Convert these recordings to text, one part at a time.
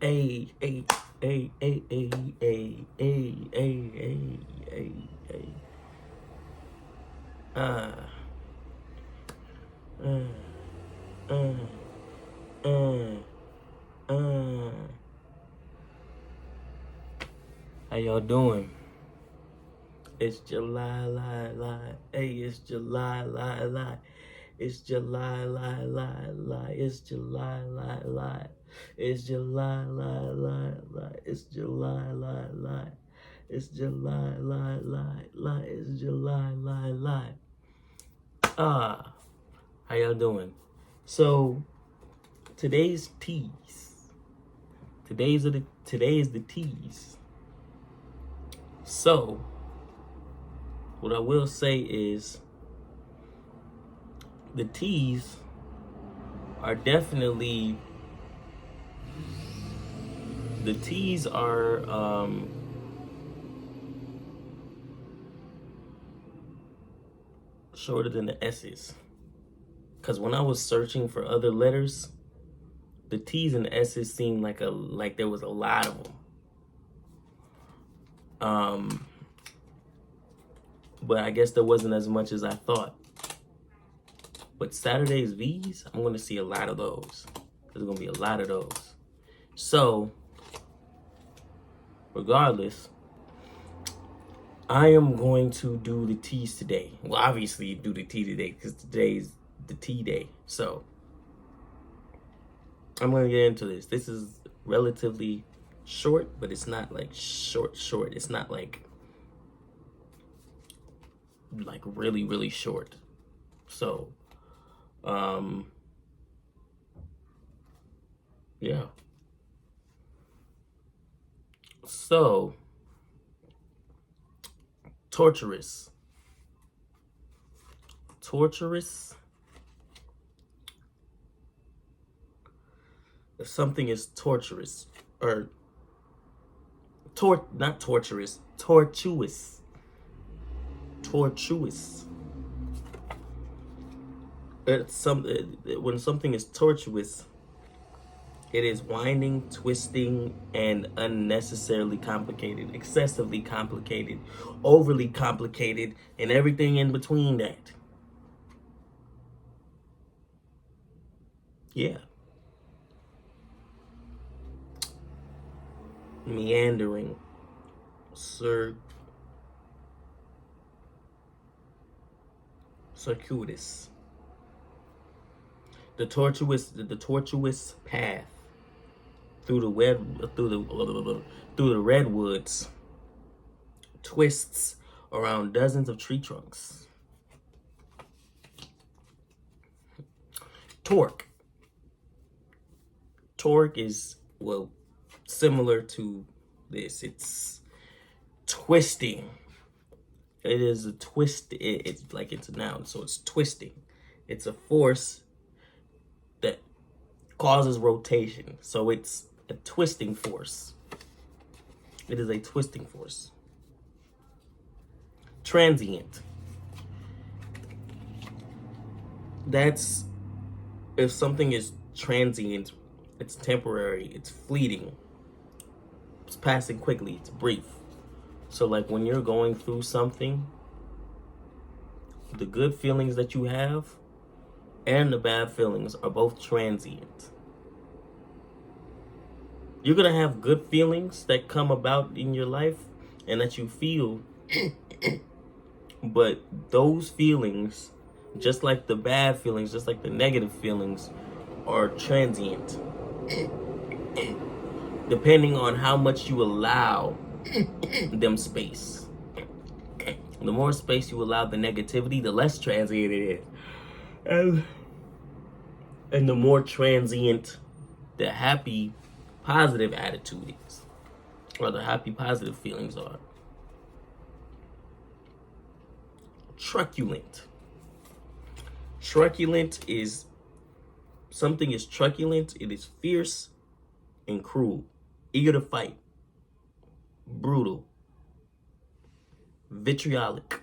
Hey, hey, hey, hey, hey, hey, hey, hey, hey, hey, hey. Uh, uh, uh, uh, uh. How y'all doing? It's July, lie, lie. Hey, it's July, lie, lie. It's July, lie, lie, lie. It's July, lie, lie. It's July, lie, lie, lie. It's July, lie, lie. It's July, lie, lie, lie. It's July, lie, lie. How y'all doing? So today's teas. Today is the teas. So what I will say is the teas are definitely shorter than the S's. Because when I was searching for other letters, the T's and the S's seemed like there was a lot of them. But I guess there wasn't as much as I thought. But Saturday's V's, I'm going to see a lot of those. There's going to be a lot of those. So, regardless, I am going to do the T's today. Well, obviously do the T today because today's the T day. So, I'm going to get into this. This is relatively short, but it's not like short. It's not like really, really short. So, yeah. So, torturous. If something is torturous, or not torturous, tortuous. When something is tortuous, it is winding, twisting, and unnecessarily complicated, excessively complicated, overly complicated, and everything in between that. Yeah. Meandering, circuitous. The tortuous path through the redwoods twists around dozens of tree trunks. Torque is, well, similar to this. It's twisting. It is a twist. It's a noun, so it's twisting. It's a force that causes rotation. So it's a twisting force. It is a twisting force. Transient. That's if something is transient, it's temporary, it's fleeting, it's passing quickly, it's brief. So like when you're going through something, the good feelings that you have and the bad feelings are both transient. You're going to have good feelings that come about in your life and that you feel, but those feelings, just like the bad feelings, just like the negative feelings, are transient. Depending on how much you allow them space. The more space you allow the negativity, the less transient it is. And the more transient the happy, positive attitude is, or the happy, positive feelings are. Truculent. Truculent is, something is truculent, it is fierce and cruel, eager to fight, brutal, vitriolic,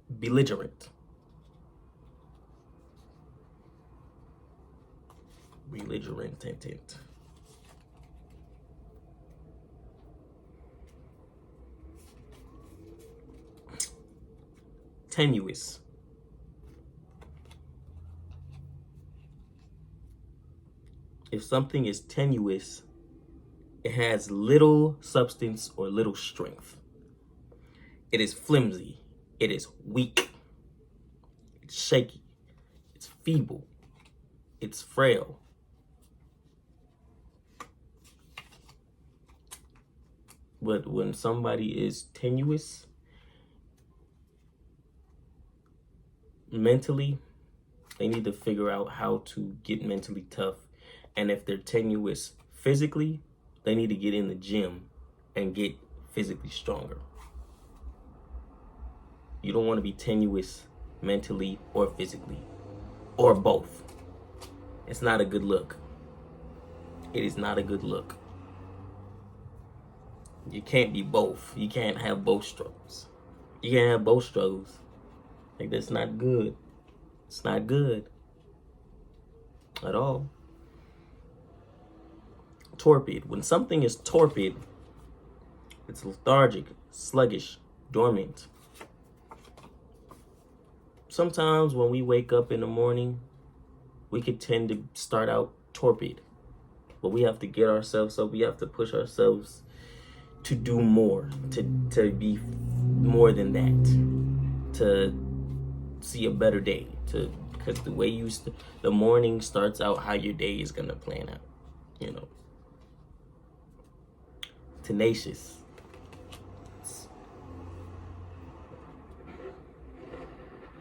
belligerent. Belligerent. tenuous. If something is tenuous, it has little substance or little strength. It is flimsy. It is weak. It's shaky. It's feeble. It's frail. But when somebody is tenuous mentally, they need to figure out how to get mentally tough. And if they're tenuous physically, they need to get in the gym and get physically stronger. You don't want to be tenuous mentally or physically, or both. It's not a good look. It is not a good look. You can't be both. You can't have both struggles. You can't have both struggles. Like, that's not good. It's not good at all. Torpid. When something is torpid, it's lethargic, sluggish, dormant. Sometimes when we wake up in the morning, we could tend to start out torpid. But we have to get ourselves up. We have to push ourselves to do more, to be more than that, to see a better day, because the way the morning starts out how your day is gonna plan out, you know. Tenacious.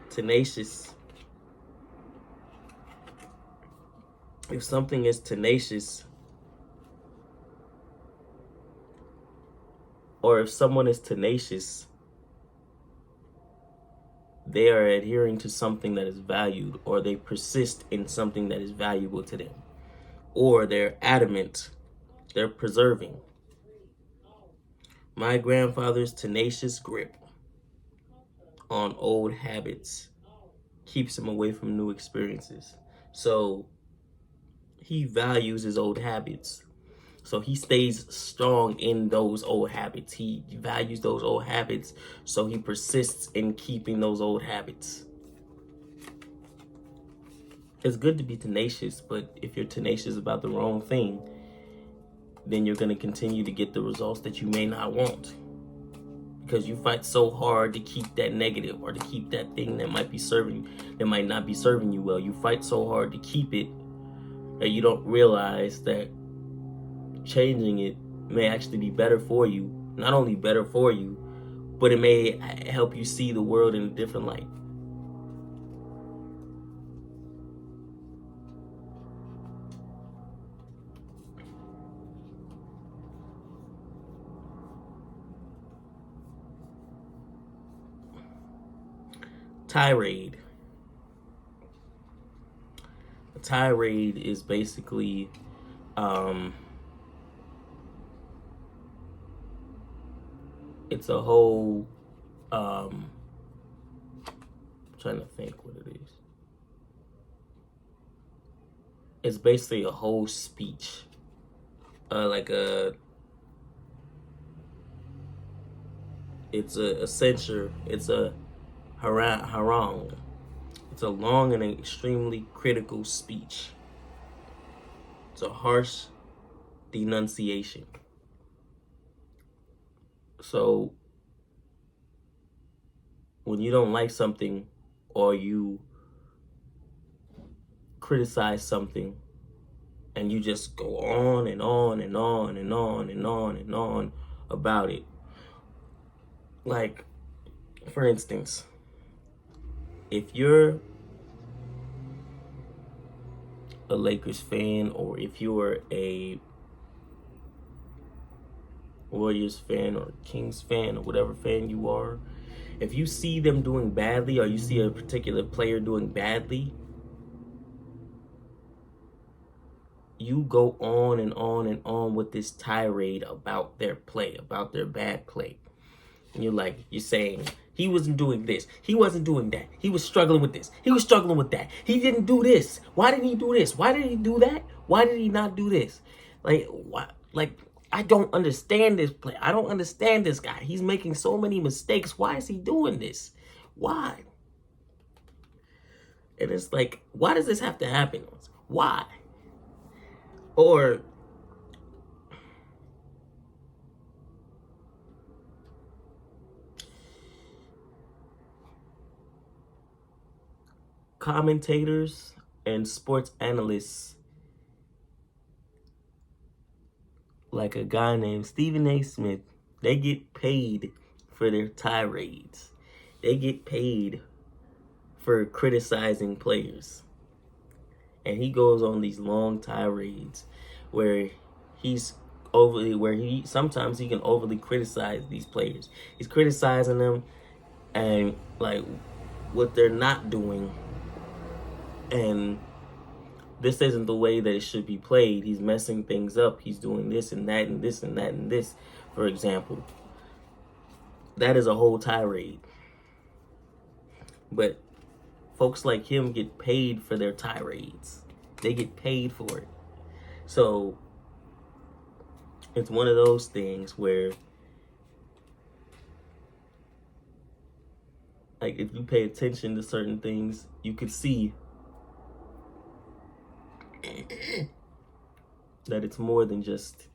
Tenacious. If something is tenacious, or if someone is tenacious, they are adhering to something that is valued, or they persist in something that is valuable to them, or they're adamant, they're preserving. My grandfather's tenacious grip on old habits keeps him away from new experiences. So he values his old habits. So he stays strong in those old habits. He values those old habits, so he persists in keeping those old habits. It's good to be tenacious, but if you're tenacious about the wrong thing, then you're going to continue to get the results that you may not want. Because you fight so hard to keep that negative, or to keep that thing that might not be serving you well. You fight so hard to keep it that you don't realize that changing it may actually be better for you. Not only better for you, but it may help you see the world in a different light. Tirade. A tirade is basically it's a whole I'm trying to think what it is. It's basically a whole speech. It's a censure, it's a harangue. It's a long and extremely critical speech. It's a harsh denunciation. So when you don't like something, or you criticize something, and you just go on and on and on and on and on and on about it. Like, for instance, if you're a Lakers fan, or if you're a Warriors fan, or Kings fan, or whatever fan you are, if you see them doing badly, or you see a particular player doing badly, you go on and on and on with this tirade about their play, about their bad play. And you're saying, he wasn't doing this, he wasn't doing that, he was struggling with this, he was struggling with that, he didn't do this, why didn't he do this, why did he do that, why did he not do this? I don't understand this play. I don't understand this guy. He's making so many mistakes. Why is he doing this? Why? And it's like, why does this have to happen? Why? Or commentators and sports analysts, like a guy named Stephen A. Smith, they get paid for their tirades. They get paid for criticizing players. And he goes on these long tirades where sometimes he can overly criticize these players. He's criticizing them and like what they're not doing, and this isn't the way that it should be played. He's messing things up. He's doing this and that and this and that and this, for example. That is a whole tirade. But folks like him get paid for their tirades. They get paid for it. So it's one of those things where, like, if you pay attention to certain things, you could see that it's more than just,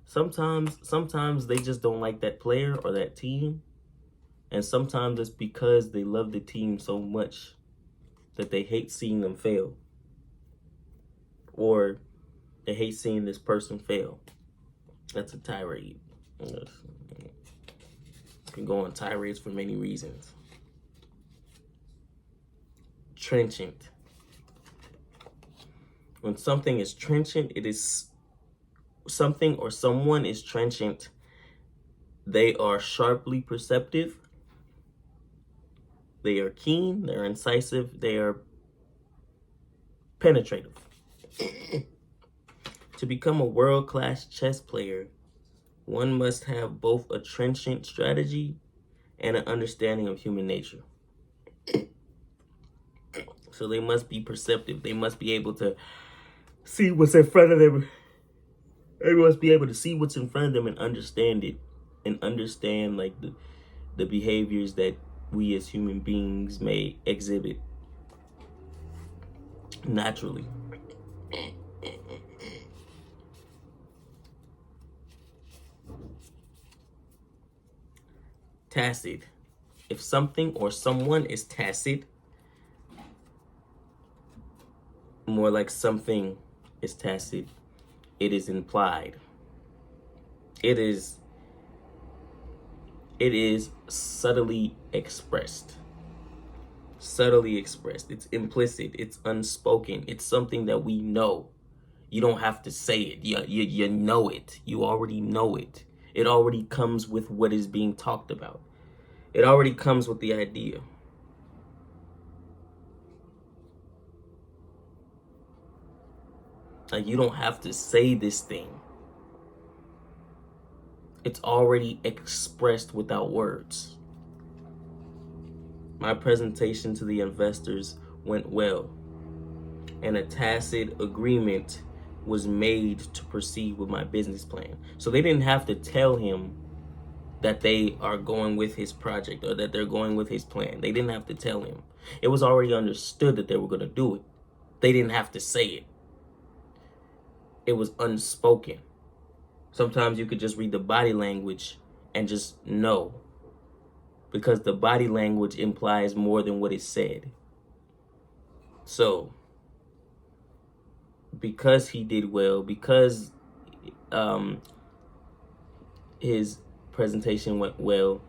sometimes they just don't like that player or that team, and sometimes it's because they love the team so much that they hate seeing them fail, or they hate seeing this person fail. That's a tirade. You can go on tirades for many reasons. Trenchant. When something is trenchant, it is something or someone is trenchant. They are sharply perceptive. They are keen. They're incisive. They are penetrative. To become a world-class chess player, one must have both a trenchant strategy and an understanding of human nature. So they must be perceptive. They must be able to see what's in front of them. They must be able to see what's in front of them and understand it. And understand like the behaviors that we as human beings may exhibit naturally. Tacit. If something or someone is tacit, more like something is tacit, it is implied. It is subtly expressed. Subtly expressed. It's implicit. It's unspoken. It's something that we know. You don't have to say it. You know it. You already know it. It already comes with what is being talked about. It already comes with the idea. Like, you don't have to say this thing. It's already expressed without words. My presentation to the investors went well, and a tacit agreement was made to proceed with my business plan. So they didn't have to tell him that they are going with his project or that they're going with his plan. They didn't have to tell him. It was already understood that they were going to do it. They didn't have to say it. It was unspoken. Sometimes you could just read the body language and just know, because the body language implies more than what is said. So, because he did well, because his presentation went well,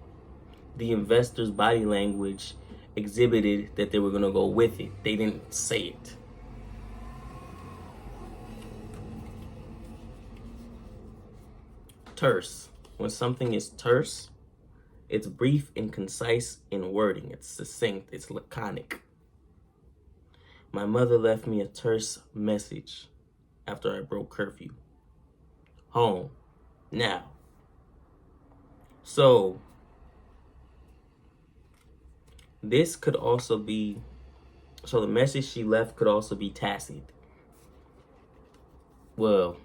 the investors' body language exhibited that they were going to go with it. They didn't say it. Terse. When something is terse, it's brief and concise in wording. It's succinct. It's laconic. My mother left me a terse message after I broke curfew. Home. Now. So, this could also be, so the message she left could also be tacit. Well,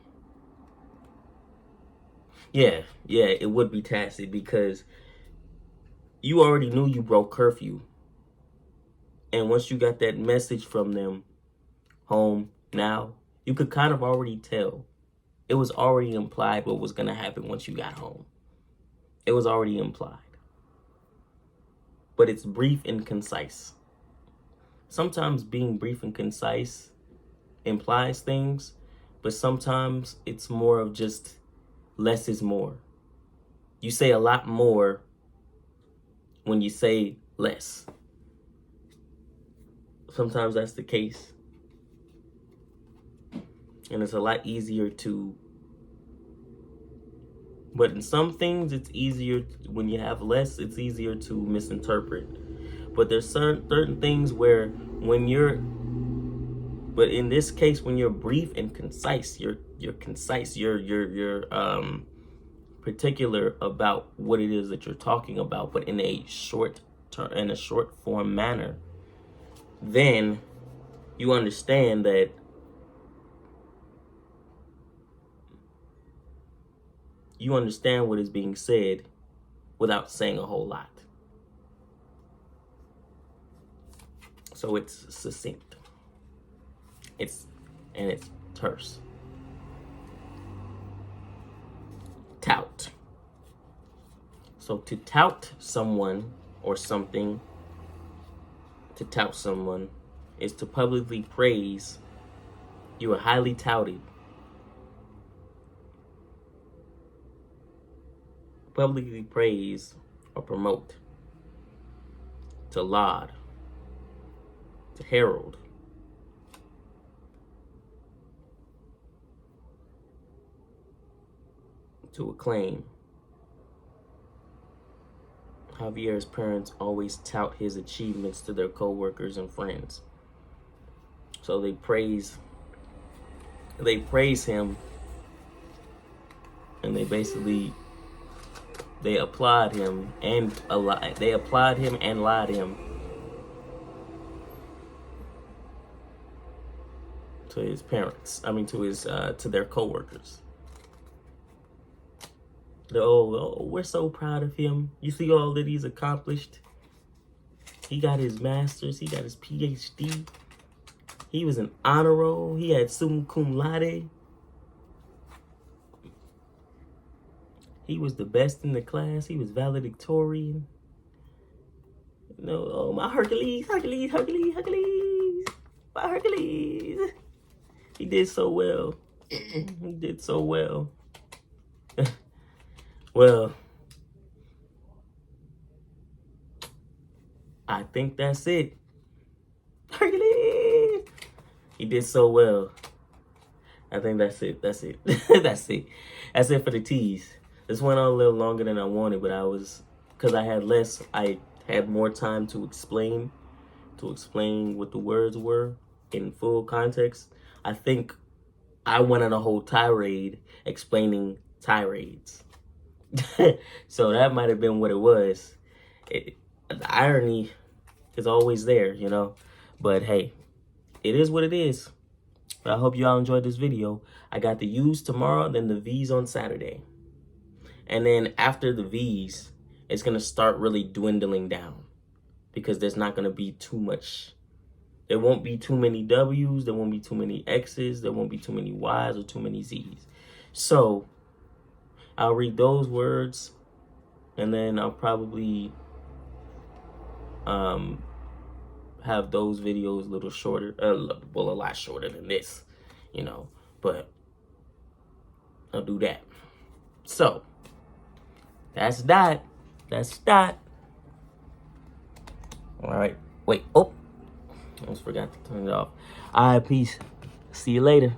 yeah, it would be tacit because you already knew you broke curfew. And once you got that message from them, home now, you could kind of already tell. It was already implied what was going to happen once you got home. It was already implied. But it's brief and concise. Sometimes being brief and concise implies things, but sometimes it's more of just less is more. You say a lot more when you say less. Sometimes that's the case. And it's a lot easier to, but in some things it's easier when you have less, it's easier to misinterpret. But there's certain things where when you're, but in this case, when you're brief and concise, you're concise, you're particular about what it is that you're talking about, but in a short form manner, then you understand that you understand what is being said without saying a whole lot. So it's succinct. It's terse. Tout. So to tout someone or something, to tout someone is to publicly praise. You are highly touted. Publicly praise or promote. To laud. To herald. To acclaim. Javier's parents always tout his achievements to their co-workers and friends. So they praise him, and they applaud him and laud him to his parents. To their co-workers. We're so proud of him. You see all that he's accomplished. He got his master's. He got his PhD. He was an honor roll. He had summa cum laude. He was the best in the class. He was valedictorian. Oh, my Hercules. My Hercules. He did so well. He did so well. Well, I think that's it. Hercules! He did so well. I think that's it. That's it. That's it. That's it for the tease. This went on a little longer than I wanted, but because I had more time to explain what the words were in full context. I think I went on a whole tirade explaining tirades. So that might have been what it was. The irony is always there, you know. But hey, it is what it is. But I hope y'all enjoyed this video. I got the U's tomorrow, then the V's on Saturday. And then after the V's, it's going to start really dwindling down. Because there's not going to be too much. There won't be too many W's. There won't be too many X's. There won't be too many Y's or too many Z's. So I'll read those words, and then I'll probably have those videos a little shorter, a lot shorter than this, you know, but I'll do that. So that's that. All right, wait, almost forgot to turn it off. All right, peace. See you later.